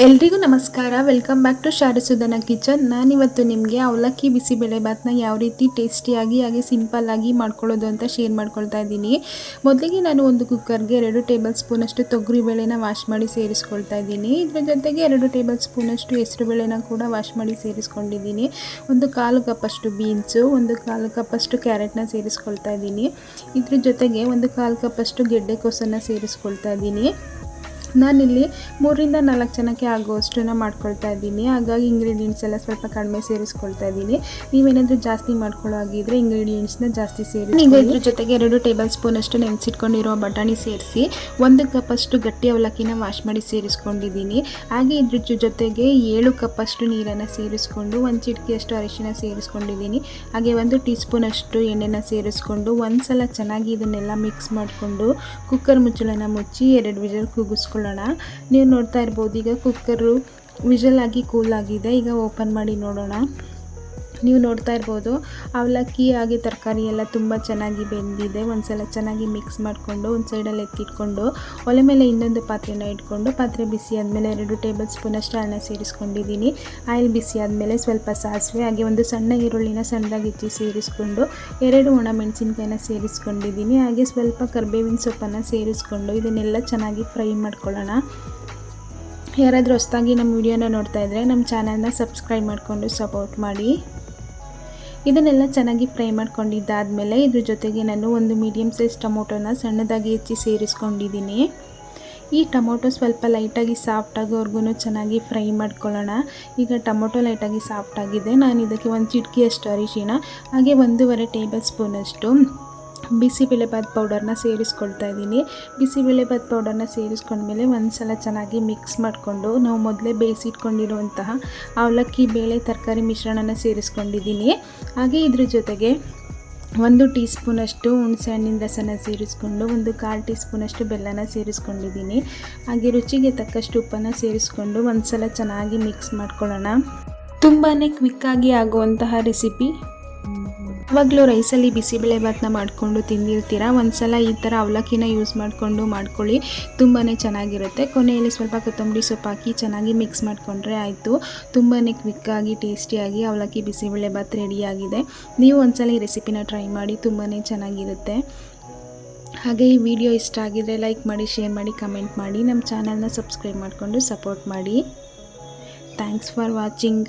ಎಲ್ರಿಗೂ ನಮಸ್ಕಾರ. Welcome back to Sharasudhana kitchen. ನಾನಿವತ್ತು ನಿಮಗೆ ಅವಲಕ್ಕಿ ಬಿಸಿಬೇಳೆಬಾತನ್ನ ಯಾವ ರೀತಿ ಟೇಸ್ಟಿಯಾಗಿ ಹಾಗೆ ಸಿಂಪಲ್ಲಾಗಿ ಮಾಡ್ಕೊಳ್ಳೋದು ಅಂತ ಶೇರ್ ಮಾಡ್ಕೊಳ್ತಾ ಇದ್ದೀನಿ. ಮೊದಲಿಗೆ ನಾನು ಒಂದು ಕುಕ್ಕರ್ಗೆ 2 ಟೇಬಲ್ ಸ್ಪೂನಷ್ಟು ತೊಗರಿಬೇಳೆನ ವಾಶ್ ಮಾಡಿ ಸೇರಿಸ್ಕೊಳ್ತಾ ಇದ್ದೀನಿ. ಇದರ ಜೊತೆಗೆ 2 ಟೇಬಲ್ ಸ್ಪೂನಷ್ಟು ಹೆಸರುಬೇಳೆನ ಕೂಡ ವಾಶ್ ಮಾಡಿ ಸೇರಿಸ್ಕೊಂಡಿದ್ದೀನಿ. ಒಂದು 1/4 ಕಪ್ಪಷ್ಟು ಬೀನ್ಸು, ಒಂದು 1/4 ಕಪ್ಪಷ್ಟು ಕ್ಯಾರೆಟ್ನ ಸೇರಿಸ್ಕೊಳ್ತಾ ಇದ್ದೀನಿ. ಇದ್ರ ಜೊತೆಗೆ ಒಂದು 1/4 ಕಪ್ಪಷ್ಟು ಗೆಡ್ಡೆಕೋಸನ್ನು ಸೇರಿಸ್ಕೊಳ್ತಾ ಇದ್ದೀನಿ. ನಾನಿಲ್ಲಿ 3ರಿಂದ 4 ಜನಕ್ಕೆ ಆಗುವಷ್ಟನ್ನು ಮಾಡ್ಕೊಳ್ತಾ ಇದ್ದೀನಿ. ಹಾಗಾಗಿ ಇಂಗ್ರೀಡಿಯೆಂಟ್ಸ್ ಎಲ್ಲ ಸ್ವಲ್ಪ ಕಡಿಮೆ ಸೇರಿಸ್ಕೊಳ್ತಾ ಇದ್ದೀನಿ. ನೀವೇನಾದರೂ ಜಾಸ್ತಿ ಮಾಡ್ಕೊಳ್ಳೋ ಆಗಿದ್ದರೆ ಇಂಗ್ರೀಡಿಯೆಂಟ್ಸ್ನ ಜಾಸ್ತಿ ಸೇರಿಸಿ. ಈಗ ಇದ್ರ ಜೊತೆಗೆ 2 ಟೇಬಲ್ ಸ್ಪೂನಷ್ಟು ನೆನೆಸಿಟ್ಕೊಂಡಿರೋ ಬಟಾಣಿ ಸೇರಿಸಿ 1 ಕಪ್ಪಷ್ಟು ಗಟ್ಟಿ ಅವಲಕ್ಕಿನ ವಾಶ್ ಮಾಡಿ ಸೇರಿಸ್ಕೊಂಡಿದ್ದೀನಿ. ಹಾಗೆ ಇದ್ರ ಜೊತೆಗೆ 7 ಕಪ್ಪಷ್ಟು ನೀರನ್ನು ಸೇರಿಸ್ಕೊಂಡು 1 ಚಿಟಿಕೆಯಷ್ಟು ಅರಿಶಿನ ಸೇರಿಸ್ಕೊಂಡಿದ್ದೀನಿ. ಹಾಗೆ 1 ಟೀ ಸ್ಪೂನಷ್ಟು ಎಣ್ಣೆನ ಸೇರಿಸ್ಕೊಂಡು ಒಂದು ಸಲ ಚೆನ್ನಾಗಿ ಇದನ್ನೆಲ್ಲ ಮಿಕ್ಸ್ ಮಾಡಿಕೊಂಡು ಕುಕ್ಕರ್ ಮುಚ್ಚಳನ ಮುಚ್ಚಿ 2 ವಿಷಲ್ ಕೂಗಿಸ್ಕೊಳ್ಳೋಣ. ನೀವು ನೋಡ್ತಾ ಇರ್ಬೋದು, ಈಗ ಕುಕ್ಕರು ವಿಷಲ್ ಆಗಿ ಕೂಲ್ ಆಗಿದೆ. ಈಗ ಓಪನ್ ಮಾಡಿ ನೋಡೋಣ. ನೀವು ನೋಡ್ತಾ ಇರ್ಬೋದು ಅವಲಕ್ಕಿ ಹಾಗೆ ತರಕಾರಿ ಎಲ್ಲ ತುಂಬ ಚೆನ್ನಾಗಿ ಬೆಂದಿದೆ. ಒಂದು ಸಲ ಚೆನ್ನಾಗಿ ಮಿಕ್ಸ್ ಮಾಡಿಕೊಂಡು ಒಂದು ಸೈಡಲ್ಲಿ ಎತ್ತಿಟ್ಕೊಂಡು ಒಲೆ ಮೇಲೆ ಇನ್ನೊಂದು ಪಾತ್ರೆನ ಇಟ್ಕೊಂಡು ಪಾತ್ರೆ ಬಿಸಿ ಆದಮೇಲೆ 2 ಟೇಬಲ್ ಸ್ಪೂನಷ್ಟು ಅನ್ನ ಸೇರಿಸ್ಕೊಂಡಿದ್ದೀನಿ. ಆಯಿಲ್ ಬಿಸಿ ಆದಮೇಲೆ ಸ್ವಲ್ಪ ಸಾಸಿವೆ ಹಾಗೆ ಒಂದು ಸಣ್ಣ ಈರುಳ್ಳಿನ ಸಣ್ಣದಾಗಿ ಹೆಚ್ಚಿ ಸೇರಿಸ್ಕೊಂಡು 2 ಒಣಮೆಣಸಿನ್ಕಾಯಿನ ಸೇರಿಸ್ಕೊಂಡಿದ್ದೀನಿ. ಹಾಗೆ ಸ್ವಲ್ಪ ಕರಿಬೇವಿನ ಸೊಪ್ಪನ್ನು ಸೇರಿಸ್ಕೊಂಡು ಇದನ್ನೆಲ್ಲ ಚೆನ್ನಾಗಿ ಫ್ರೈ ಮಾಡ್ಕೊಳ್ಳೋಣ. ಯಾರಾದರೂ ಹೊಸದಾಗಿ ನಮ್ಮ ವಿಡಿಯೋನ ನೋಡ್ತಾ ಇದ್ದರೆ ನಮ್ಮ ಚಾನಲ್ನ ಸಬ್ಸ್ಕ್ರೈಬ್ ಮಾಡಿಕೊಂಡು ಸಪೋರ್ಟ್ ಮಾಡಿ. ಇದನ್ನೆಲ್ಲ ಚೆನ್ನಾಗಿ ಫ್ರೈ ಮಾಡ್ಕೊಂಡಿದ್ದಾದಮೇಲೆ ಇದ್ರ ಜೊತೆಗೆ ನಾನು ಒಂದು ಮೀಡಿಯಮ್ ಸೈಜ್ ಟೊಮೊಟೊನ ಸಣ್ಣದಾಗಿ ಹೆಚ್ಚಿ ಸೇರಿಸ್ಕೊಂಡಿದ್ದೀನಿ. ಈ ಟೊಮೊಟೊ ಸ್ವಲ್ಪ ಲೈಟಾಗಿ ಸಾಫ್ಟ್ ಆಗೋವರೆಗೂ ಚೆನ್ನಾಗಿ ಫ್ರೈ ಮಾಡ್ಕೊಳ್ಳೋಣ. ಈಗ ಟೊಮೊಟೊ ಲೈಟಾಗಿ ಸಾಫ್ಟ್ ಆಗಿದೆ. ನಾನು ಇದಕ್ಕೆ 1 ಚಿಟಿಕೆಯಷ್ಟು ಅರಿಶಿನ ಹಾಗೆ 1.5 ಟೇಬಲ್ ಸ್ಪೂನಷ್ಟು ಬಿಸಿಬೇಳೆಬಾತ್ ಪೌಡರ್ನ ಸೇರಿಸ್ಕೊಳ್ತಾ ಇದ್ದೀನಿ. ಬಿಸಿಬೇಳೆಬಾತ್ ಪೌಡರ್ನ ಸೇರಿಸ್ಕೊಂಡ್ಮೇಲೆ ಒಂದು ಸಲ ಚೆನ್ನಾಗಿ ಮಿಕ್ಸ್ ಮಾಡಿಕೊಂಡು ನಾವು ಮೊದಲೇ ಬೇಯಿಸಿಟ್ಕೊಂಡಿರುವಂತಹ ಅವಲಕ್ಕಿ ಬೇಳೆ ತರಕಾರಿ ಮಿಶ್ರಣನ ಸೇರಿಸ್ಕೊಂಡಿದ್ದೀನಿ. ಹಾಗೆ ಇದ್ರ ಜೊತೆಗೆ 1 ಟೀ ಸ್ಪೂನಷ್ಟು ಹುಣಸೆ ಹಣ್ಣಿನ ರಸನ ಸೇರಿಸ್ಕೊಂಡು 1/4 ಟೀ ಸ್ಪೂನಷ್ಟು ಬೆಲ್ಲನ ಸೇರಿಸ್ಕೊಂಡಿದ್ದೀನಿ. ಹಾಗೆ ರುಚಿಗೆ ತಕ್ಕಷ್ಟು ಉಪ್ಪನ್ನು ಸೇರಿಸ್ಕೊಂಡು ಒಂದು ಸಲ ಚೆನ್ನಾಗಿ ಮಿಕ್ಸ್ ಮಾಡ್ಕೊಳ್ಳೋಣ. ತುಂಬಾ ಕ್ವಿಕ್ಕಾಗಿ ಆಗುವಂತಹ ರೆಸಿಪಿ. ಯಾವಾಗಲೂ ರೈಸಲ್ಲಿ ಬಿಸಿಬೇಳೆಬಾತನ್ನ ಮಾಡಿಕೊಂಡು ತಿಂದಿರ್ತೀರ. ಒಂದು ಸಲ ಈ ಥರ ಅವಲಕ್ಕಿನ ಯೂಸ್ ಮಾಡಿಕೊಂಡು ಮಾಡ್ಕೊಳ್ಳಿ, ತುಂಬಾ ಚೆನ್ನಾಗಿರುತ್ತೆ. ಕೊನೆಯಲ್ಲಿ ಸ್ವಲ್ಪ ಕೊತ್ತಂಬರಿ ಸೊಪ್ಪು ಹಾಕಿ ಚೆನ್ನಾಗಿ ಮಿಕ್ಸ್ ಮಾಡಿಕೊಂಡ್ರೆ ಆಯಿತು. ತುಂಬಾ ಕ್ವಿಕ್ಕಾಗಿ ಟೇಸ್ಟಿಯಾಗಿ ಅವಲಕ್ಕಿ ಬಿಸಿಬೇಳೆಬಾತ್ ರೆಡಿಯಾಗಿದೆ. ನೀವು ಒಂದು ಸಲ ಈ ರೆಸಿಪಿನ ಟ್ರೈ ಮಾಡಿ, ತುಂಬಾ ಚೆನ್ನಾಗಿರುತ್ತೆ. ಹಾಗೆ ಈ ವಿಡಿಯೋ ಇಷ್ಟ ಆಗಿದರೆ ಲೈಕ್ ಮಾಡಿ, ಶೇರ್ ಮಾಡಿ, ಕಮೆಂಟ್ ಮಾಡಿ. ನಮ್ಮ ಚಾನಲ್ನ ಸಬ್ಸ್ಕ್ರೈಬ್ ಮಾಡಿಕೊಂಡು ಸಪೋರ್ಟ್ ಮಾಡಿ. Thanks for watching.